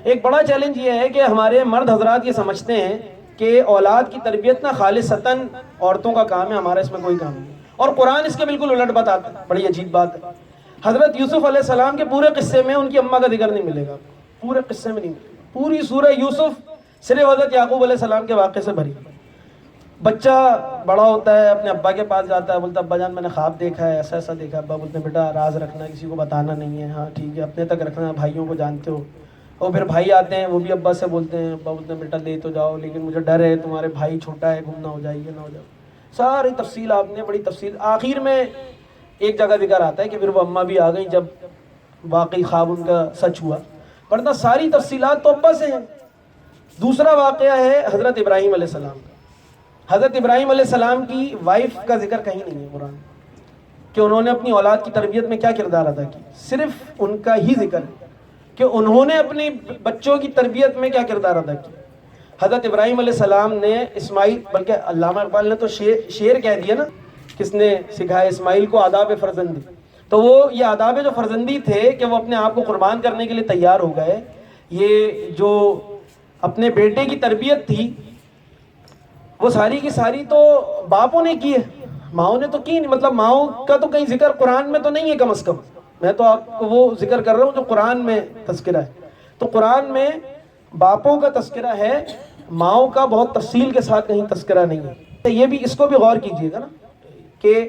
ایک بڑا چیلنج یہ ہے کہ ہمارے مرد حضرات یہ سمجھتے ہیں کہ اولاد کی تربیت نہ خالصتاً عورتوں کا کام ہے، ہمارا اس میں کوئی کام نہیں، اور قرآن اس کے بالکل الٹ بتاتا ہے۔ بڑی عجیب بات ہے، حضرت یوسف علیہ السلام کے پورے قصے میں ان کی اماں کا ذکر نہیں ملے گا، پورے قصے میں نہیں ملے گا۔ پوری سورہ یوسف صرف حضرت یعقوب علیہ السلام کے واقعے سے بھری۔ بچہ بڑا ہوتا ہے، اپنے ابا کے پاس جاتا ہے، بولتا ابا جان میں نے خواب دیکھا ہے، ایسا ایسا دیکھا۔ ابا بولتے ہیں بیٹا راز رکھنا، کسی کو بتانا نہیں ہے، ہاں ٹھیک ہے اپنے تک رکھنا، بھائیوں کو جانتے ہو۔ اور پھر بھائی آتے ہیں، وہ بھی ابا سے بولتے ہیں، ابا بولتے ہیں بیٹا لے تو جاؤ لیکن مجھے ڈر ہے تمہارے بھائی چھوٹا ہے، گم نہ ہو جائے، یہ نہ ہو جائے۔ ساری تفصیل آپ نے بڑی تفصیل، آخر میں ایک جگہ ذکر آتا ہے کہ پھر وہ اماں بھی آ گئیں جب واقعی خواب ان کا سچ ہوا، ورنہ ساری تفصیلات تو ابا سے ہیں۔ دوسرا واقعہ ہے حضرت ابراہیم علیہ السلام کا۔ حضرت ابراہیم علیہ السلام کی وائف کا ذکر کہیں نہیں ہے قرآن کہ انہوں نے اپنی اولاد کی تربیت میں کیا کردار ادا کی، صرف ان کا ہی ذکر ہے کہ انہوں نے اپنی بچوں کی تربیت میں کیا کردار ادا کیا۔ حضرت ابراہیم علیہ السلام نے اسماعیل، بلکہ علامہ اقبال نے تو شعر کہہ دیا نا، کس نے سکھایا اسماعیل کو آداب فرزندی، تو وہ یہ آداب جو فرزندی تھے کہ وہ اپنے آپ کو قربان کرنے کے لیے تیار ہو گئے۔ یہ جو اپنے بیٹے کی تربیت تھی وہ ساری کی ساری تو باپوں نے کی ہے، ماؤں نے تو کی نہیں، مطلب ماؤں کا تو کہیں ذکر قرآن میں تو نہیں ہے کم از کم، میں تو آپ کو وہ ذکر کر رہا ہوں جو قرآن میں تذکرہ ہے۔ تو قرآن میں باپوں کا تذکرہ ہے، ماؤں کا بہت تفصیل کے ساتھ کہیں تذکرہ نہیں ہے۔ یہ بھی اس کو بھی غور کیجئے گا نا کہ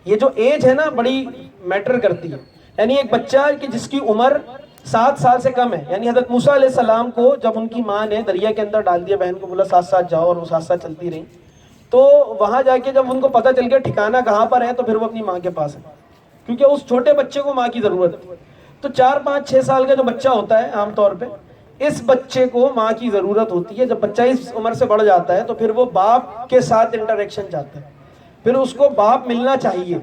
یہ جو ایج ہے نا بڑی میٹر کرتی ہے، یعنی ایک بچہ کہ جس کی عمر 7 سال سے کم ہے، یعنی حضرت موسیٰ علیہ السلام کو جب ان کی ماں نے دریا کے اندر ڈال دیا، بہن کو بولا ساتھ ساتھ جاؤ، اور وہ ساتھ ساتھ چلتی رہیں، تو وہاں جا کے جب ان کو پتہ چل گیا ٹھکانہ کہاں پر ہے تو پھر وہ اپنی ماں کے پاس ہے، کیونکہ اس چھوٹے بچے کو ماں کی ضرورت ہے۔ تو 4 5 6 سال کا جو بچہ ہوتا ہے عام طور پہ، اس بچے کو ماں کی ضرورت ہوتی ہے۔ جب بچہ اس عمر سے بڑھ جاتا ہے تو پھر وہ باپ کے ساتھ انٹریکشن چاہتا ہے، پھر اس کو باپ ملنا چاہیے،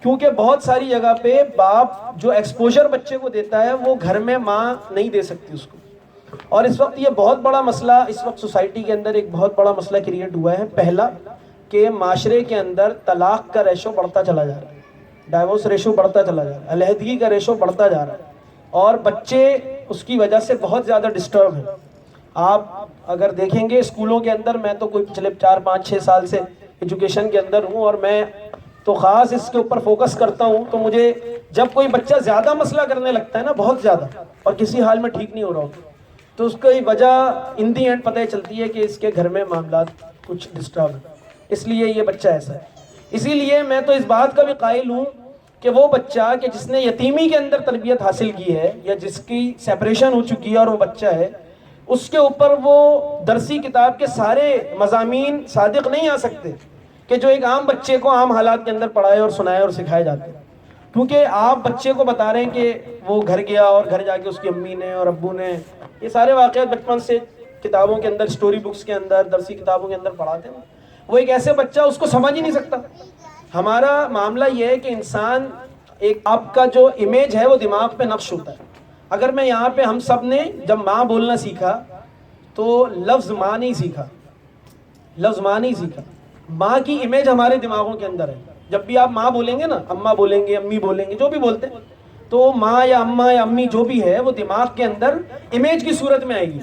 کیونکہ بہت ساری جگہ پہ باپ جو ایکسپوجر بچے کو دیتا ہے وہ گھر میں ماں نہیں دے سکتی اس کو۔ اور اس وقت یہ بہت بڑا مسئلہ اس وقت سوسائٹی کے اندر ایک بہت بڑا مسئلہ کریٹ ہوا ہے۔ پہلا کہ معاشرے کے اندر طلاق کا ریشو بڑھتا چلا جا رہا ہے، ڈائیورس ریشو بڑھتا چلا جا رہا ہے، علیحدگی کا ریشو بڑھتا جا رہا ہے، اور بچے اس کی وجہ سے بہت زیادہ ڈسٹرب ہیں۔ آپ اگر دیکھیں گے اسکولوں کے اندر، میں تو کوئی پچھلے 4 5 6 سال سے ایجوکیشن کے اندر ہوں اور میں تو خاص اس کے اوپر فوکس کرتا ہوں، تو مجھے جب کوئی بچہ زیادہ مسئلہ کرنے لگتا ہے نا، بہت زیادہ، اور کسی حال میں ٹھیک نہیں ہو رہا ہوتا، تو اس کی وجہ ان دی اینڈ پتہ چلتی ہے کہ اس کے گھر میں معاملات کچھ ڈسٹرب ہیں، اس لیے یہ بچہ ایسا ہے۔ اسی لیے میں تو اس بات کا بھی قائل ہوں کہ وہ بچہ کہ جس نے یتیمی کے اندر تربیت حاصل کی ہے یا جس کی سیپریشن ہو چکی ہے اور وہ بچہ ہے، اس کے اوپر وہ درسی کتاب کے سارے مضامین صادق نہیں آ سکتے کہ جو ایک عام بچے کو عام حالات کے اندر پڑھائے اور سنائے اور سکھائے جاتے ہیں، کیونکہ آپ بچے کو بتا رہے ہیں کہ وہ گھر گیا اور گھر جا کے اس کی امی نے اور ابو نے یہ سارے واقعات بچپن سے کتابوں کے اندر، اسٹوری بکس کے اندر، درسی کتابوں کے اندر پڑھاتے ہیں، وہ ایک ایسے بچہ اس کو سمجھ ہی نہیں سکتا۔ ہمارا معاملہ یہ ہے کہ انسان ایک آپ کا جو امیج ہے وہ دماغ پہ نقش ہوتا ہے۔ اگر میں یہاں پہ ہم سب نے جب ماں بولنا سیکھا تو لفظ ماں نہیں سیکھا، لفظ ماں نہیں سیکھا، ماں کی امیج ہمارے دماغوں کے اندر ہے۔ جب بھی آپ ماں بولیں گے نا، اماں بولیں گے، امی بولیں گے، جو بھی بولتے ہیں، تو ماں یا اماں یا امی جو بھی ہے وہ دماغ کے اندر امیج کی صورت میں آئے گی،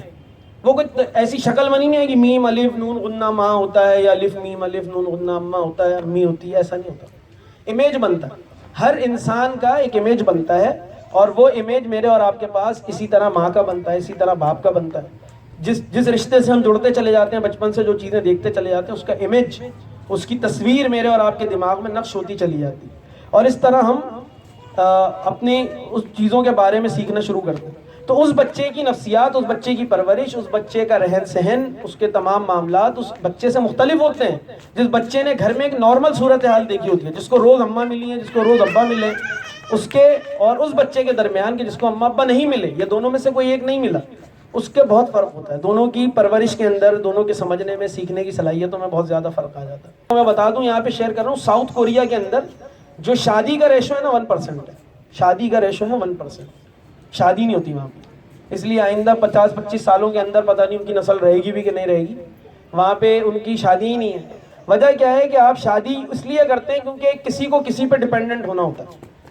وہ کوئی ایسی شکل بنی نہیں ہے کہ میم الف نون غنہ ماں ہوتا ہے یا الف میم الف نون غنہ اماں ہوتا ہے، امی ہوتی ہے، ایسا نہیں ہوتا، امیج بنتا ہے۔ ہر انسان کا ایک امیج بنتا ہے، اور وہ امیج میرے اور آپ کے پاس اسی طرح ماں کا بنتا ہے، اسی طرح باپ کا بنتا ہے۔ جس رشتے سے ہم جڑتے چلے جاتے ہیں، بچپن سے جو چیزیں دیکھتے چلے جاتے ہیں، اس کا امیج، اس کی تصویر میرے اور آپ کے دماغ میں نقش ہوتی چلی جاتی ہے، اور اس طرح ہم اپنی اس چیزوں کے بارے میں سیکھنا شروع کرتے ہیں۔ تو اس بچے کی نفسیات، اس بچے کی پرورش، اس بچے کا رہن سہن، اس کے تمام معاملات اس بچے سے مختلف ہوتے ہیں۔ جس بچے نے گھر میں ایک نارمل صورتحال دیکھی ہوتی ہے، جس کو روز اماں ملی ہیں، جس کو روز ابا ملے، اس کے اور اس بچے کے درمیان کہ جس کو اماں ابا نہیں ملے، یا دونوں میں سے کوئی ایک نہیں ملا، اس کے بہت فرق ہوتا ہے۔ دونوں کی پرورش کے اندر، دونوں کے سمجھنے میں، سیکھنے کی صلاحیتوں میں بہت زیادہ فرق آ جاتا ہے۔ میں بتا دوں، یہاں پہ شیئر کر رہا ہوں، ساؤتھ کوریا کے اندر جو شادی کا ریشو ہے نا 1% ہے، شادی کا ریشو ہے 1%، شادی نہیں ہوتی وہاں پہ۔ اس لیے آئندہ 50 25 سالوں کے اندر پتہ نہیں ان کی نسل رہے گی بھی کہ نہیں رہے گی، وہاں پہ ان کی شادی ہی نہیں ہے۔ وجہ کیا ہے کہ آپ شادی اس لیے کرتے ہیں کیونکہ کسی کو کسی پہ ڈیپینڈنٹ ہونا ہوتا ہے،